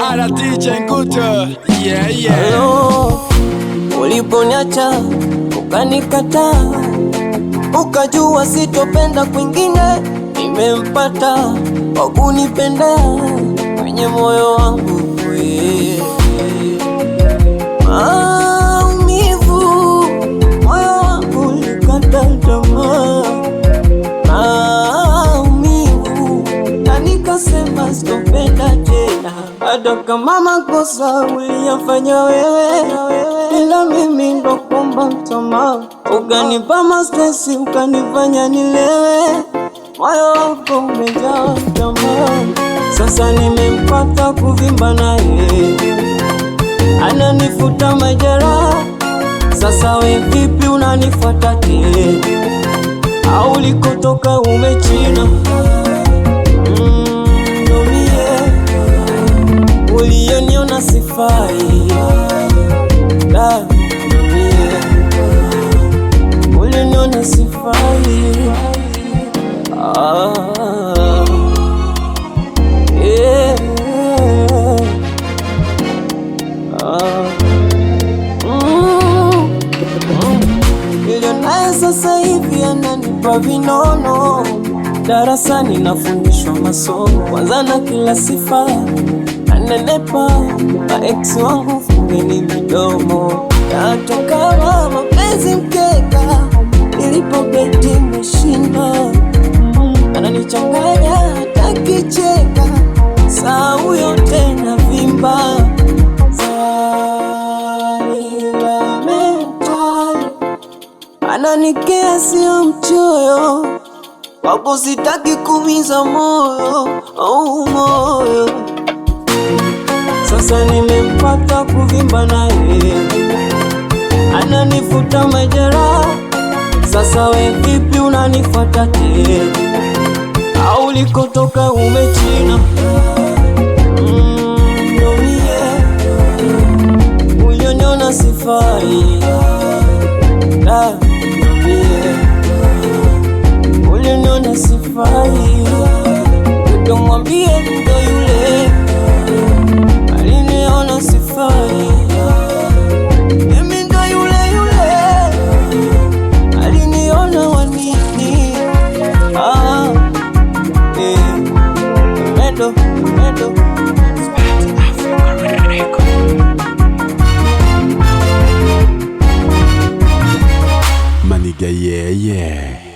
Ala DJ Nguto, yeah. Hello, uliponiacha ukanikataa, ukajua sitopenda kwingine, nimempata wa kunipenda kwenye moyo wangu. Maumivu, moyo wangu ulikata tamaa. Maumivu, na nikasema sitopenda tena, hata kama makosa uliyafanya wewe, ila mimi ndo kuomba msamaha. Ukanipa mastresi, ukanifanya nilewe, moyo wako umejaa tamaa. Sasa nimempata kuvimba naye, ananifuta majeraha. Sasa we vipi unanifuata tena? Au ulikotoka umechina? Uliyoniona sifai, uliyoniona sifai. Nilionaye sasa hivi ananipa vinono, darasani nafundishwa masomo, kwanza na kila sifa anenepa. Maex wangu fungeni midomo, hata kama mapenzi mkeka, nilipobeti meshinda. Ananichanganya hata kicheka, saa huyo tena vimba. Ananikea sio mchoyo, wapo sitaki kumiza moyo, moyo. Sasa nimempata kuvimba naye, ananifuta majeraha. Sasa we vipi unanifuata tena? Au ulikotoka umechina? Uliyoniona sifai, uliyoniona sifai. Ukamwambie ndo yule aliniona sifai, mimi ndo yule aliniona wanini. Mendo Maniga, yeah.